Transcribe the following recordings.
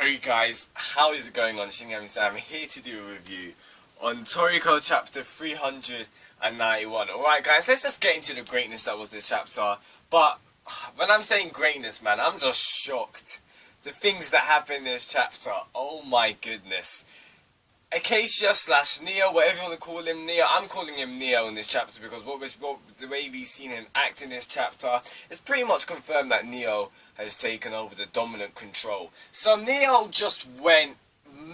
Hey guys, how is it going on? Shinigami Sam here to do a review on Toriko Chapter 391. Alright guys, let's just get into the greatness that was this chapter. But when I'm saying greatness, man, I'm just shocked. The things that happen in this chapter, oh my goodness. Acacia / Neo, whatever you want to call him, Neo. I'm calling him Neo in this chapter because the way we've seen him act in this chapter, it's pretty much confirmed that Neo has taken over the dominant control. So Neo just went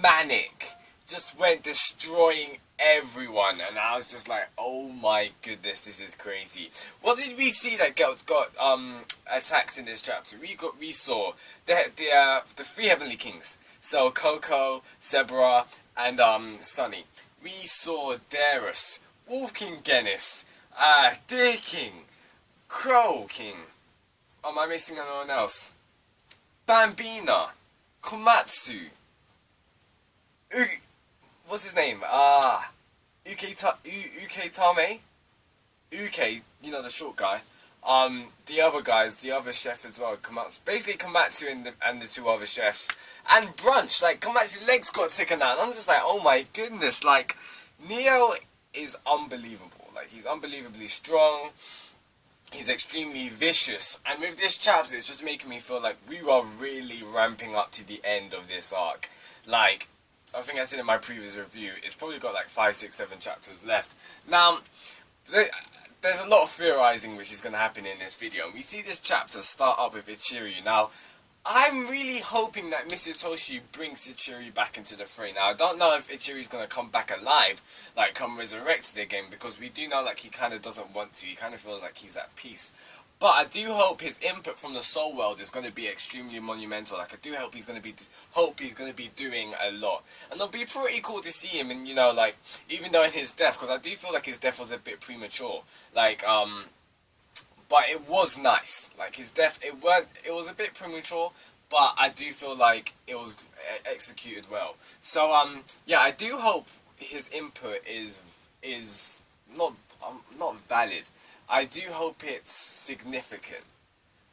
manic, just went destroying everyone, and I was just like, oh my goodness, this is crazy. What did we see that got attacked in this chapter? We saw the three heavenly kings. So Coco, Zebra, and Sunny. We saw Darius, Wolf King Genis, Deer King, Crow King. Am I missing anyone else? Bambina, Komatsu, what's his name? Uketame? Uke, you know, the short guy. The other guys, the other chef as well, basically Komatsu and the two other chefs, and Brunch. Like, Komatsu's legs got taken out, and I'm just like, oh my goodness, like, Neo is unbelievable. Like, he's unbelievably strong, he's extremely vicious, and with this chapter, it's just making me feel like we are really ramping up to the end of this arc. Like, I think I said in my previous review, it's probably got like 5, 6, 7 chapters left. Now, there's a lot of theorizing which is going to happen in this video. And we see this chapter start up with Ichiryu. Now, I'm really hoping that Mr. Toshi brings Ichiryu back into the fray. Now, I don't know if Ichiryu's going to come back alive, like come resurrected again, because we do know like he kind of doesn't want to. He kind of feels like he's at peace. But I do hope his input from the soul world is going to be extremely monumental. Like, I do hope he's going to be doing a lot. And it'll be pretty cool to see him, and you know, like, even though in his death, because I do feel like his death was a bit premature. Like, but it was nice. Like, his death, it was a bit premature, but I do feel like it was executed well. So, yeah, I do hope his input is not valid. I do hope it's significant.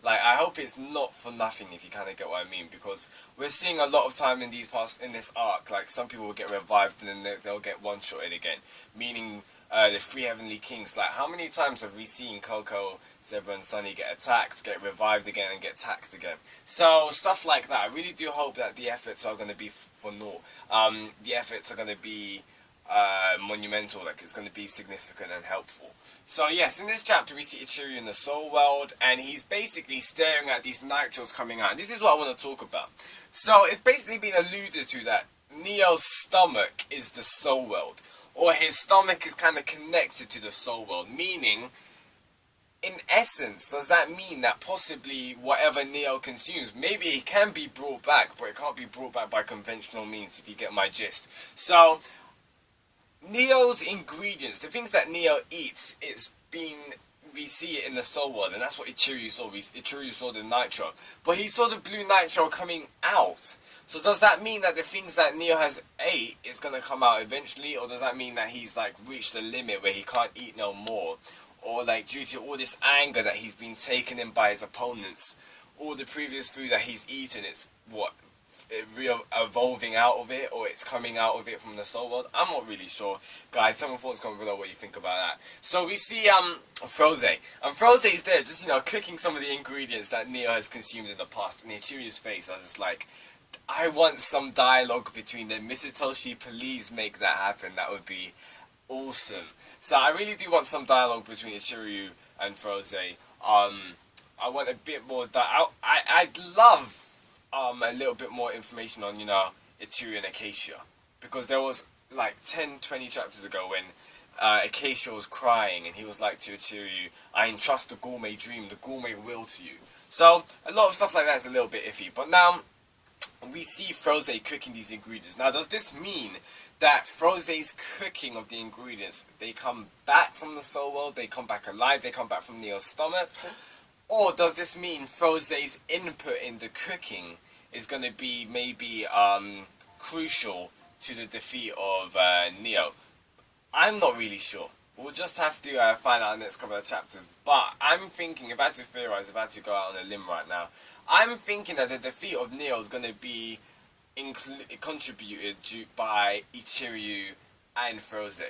Like, I hope it's not for nothing, if you kind of get what I mean, because we're seeing a lot of time in this arc, like, some people will get revived and then they'll get one-shotted again, meaning the three heavenly kings. Like, how many times have we seen Coco, Zebra, and Sunny get attacked, get revived again, and get attacked again? So, stuff like that. I really do hope that the efforts are going to be for naught. The efforts are going to be monumental, like, it's going to be significant and helpful. So yes, in this chapter we see Ichiryu in the soul world, and he's basically staring at these nitros coming out. And this is what I want to talk about. So it's basically been alluded to that Neo's stomach is the soul world, or his stomach is kind of connected to the soul world, meaning, in essence, does that mean that possibly whatever Neo consumes, maybe it can be brought back, but it can't be brought back by conventional means, if you get my gist. So Neo's ingredients, the things that Neo eats, we see it in the soul world, and that's what Ichiryu saw. Ichiryu saw the nitro, but he saw the blue nitro coming out. So does that mean that the things that Neo has ate is going to come out eventually, or does that mean that he's like reached the limit where he can't eat no more? Or like, due to all this anger that he's been taken in by his opponents, all the previous food that he's eaten, it's what, evolving out of it, or it's coming out of it from the soul world? I'm not really sure. Guys, tell me thoughts, comment below what you think about that. So we see Froze, and Froze is there just, you know, cooking some of the ingredients that Neo has consumed in the past. And Ichiryu's face, I was just like, I want some dialogue between them. Mr. Toshi, please make that happen. That would be awesome. So I really do want some dialogue between Ichiryu and Froze. I want a bit more I'd love a little bit more information on, you know, Ichiryu and Acacia, because there was like 10-20 chapters ago when Acacia was crying and he was like to Ichiryu, I entrust the gourmet dream, the gourmet will to you. So a lot of stuff like that is a little bit iffy, but now we see Froze cooking these ingredients. Now, does this mean that Froze's cooking of the ingredients, they come back from the soul world, they come back alive, they come back from Neo's stomach? Or does this mean Froze's input in the cooking is going to be maybe crucial to the defeat of Neo? I'm not really sure. We'll just have to find out in the next couple of chapters. But I'm thinking, if I had to theorize, if I had to go out on a limb right now, I'm thinking that the defeat of Neo is going to be contributed by Ichiryu and Froze.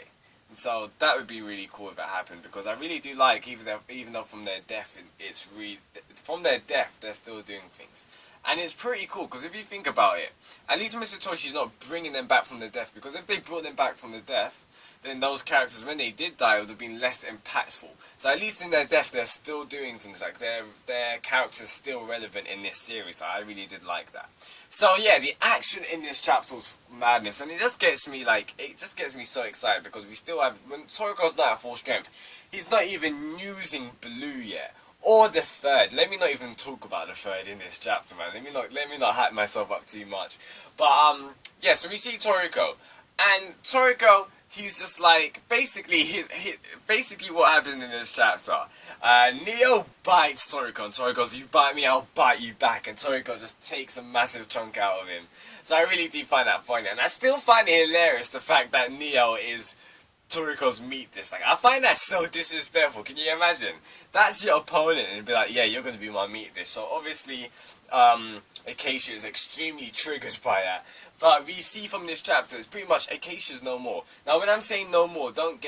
And so that would be really cool if that happened, because I really do like, even though from their death, they're still doing things. And it's pretty cool, because if you think about it, at least Mr. Toshi's not bringing them back from the death, because if they brought them back from the death, then those characters, when they did die, would have been less impactful. So at least in their death, they're still doing things, like their characters still relevant in this series, so I really did like that. So yeah, the action in this chapter was madness, and it just gets me so excited, because we still have, when Toriko's not at full strength, he's not even using Blue yet. Or the third. Let me not even talk about the third in this chapter, man. Let me not hype myself up too much. But yeah. So we see Toriko, and Toriko, he's just like basically what happens in this chapter. Neo bites Toriko, and Toriko goes, "You bite me, I'll bite you back." And Toriko just takes a massive chunk out of him. So I really do find that funny, and I still find it hilarious the fact that Neo is Toriko's meat dish. Like, I find that so disrespectful. Can you imagine? That's your opponent, and be like, yeah, you're going to be my meat dish. So obviously, Acacia is extremely triggered by that. But we see from this chapter, it's pretty much Acacia's no more. Now, when I'm saying no more, don't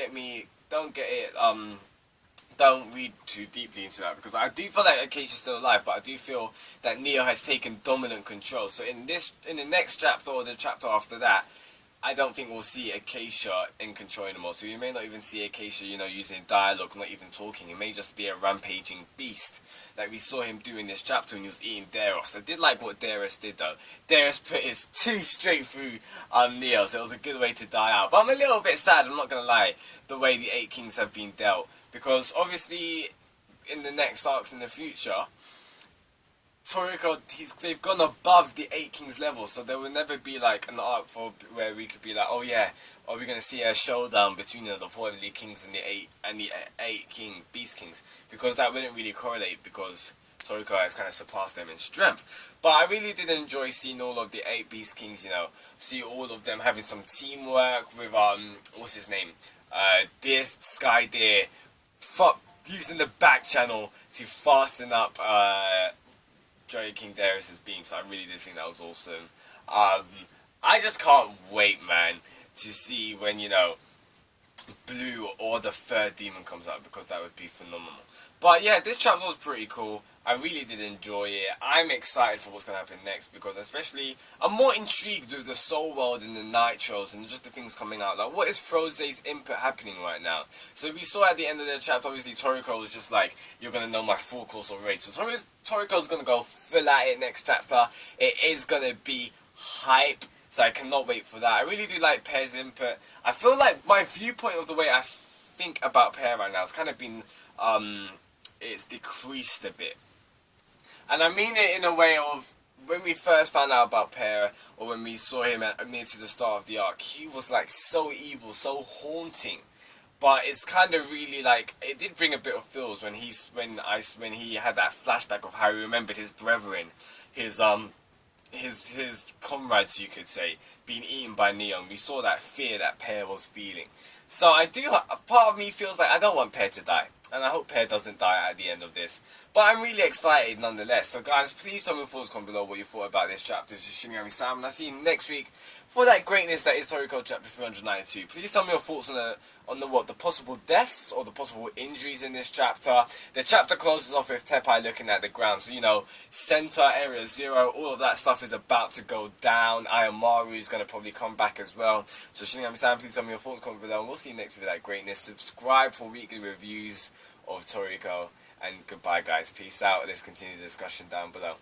read too deeply into that, because I do feel like Acacia's still alive, but I do feel that Neo has taken dominant control. So in the next chapter, or the chapter after that, I don't think we'll see Acacia in control anymore. So you may not even see Acacia, using dialogue, not even talking. It may just be a rampaging beast, like we saw him do in this chapter when he was eating Deros. I did like what Deros did, though. Deros put his tooth straight through Neo, so it was a good way to die out. But I'm a little bit sad, I'm not going to lie, the way the 8 Kings have been dealt. Because obviously, in the next arcs in the future, Toriko, they've gone above the 8 Kings level, so there will never be like an arc where we could be like, oh yeah, are we gonna see a showdown between the 4 Elite Kings and the 8 Beast Kings? Because that wouldn't really correlate, because Toriko has kind of surpassed them in strength. But I really did enjoy seeing all of the 8 Beast Kings, see all of them having some teamwork with what's his name, this guy there, using the back channel to fasten up Joey King Darius' beam. So I really did think that was awesome. I just can't wait, man, to see when, Blue or the third demon comes out, because that would be phenomenal. But yeah, this chapter was pretty cool. I really did enjoy it. I'm excited for what's going to happen next, because especially I'm more intrigued with the Soul World and the Nitros and just the things coming out. Like, what is Froze's input happening right now? So we saw at the end of the chapter, obviously Toriko was just like, you're going to know my full course of rage. So Toriko's going to go full at it next chapter. It is going to be hype. So I cannot wait for that. I really do like Pear's input. I feel like my viewpoint of the way I think about Pear right now has kind of been, it's decreased a bit. And I mean it in a way of, when we first found out about Pear, or when we saw him near to the start of the arc, he was like so evil, so haunting. But it's kind of really like, it did bring a bit of feels when he had that flashback of how he remembered his brethren, his comrades, you could say, being eaten by Neon. We saw that fear that Pear was feeling. So a part of me feels like I don't want Pear to die. And I hope Pear doesn't die at the end of this. But I'm really excited nonetheless. So guys, please tell me in the thoughts comment below what you thought about this chapter. This is Shinigami-Sam, and I'll see you next week for that greatness that is Toriko Chapter 392. Please tell me your thoughts on the possible deaths or the possible injuries in this chapter. The chapter closes off with Tepai looking at the ground. So, Center, Area 0, all of that stuff is about to go down. Ayamaru is going to probably come back as well. So Shinigami-Sam, please tell me your thoughts, comment below, and we'll see you next week for that greatness. Subscribe for weekly reviews of Toriko, and goodbye guys, peace out. Let's continue the discussion down below.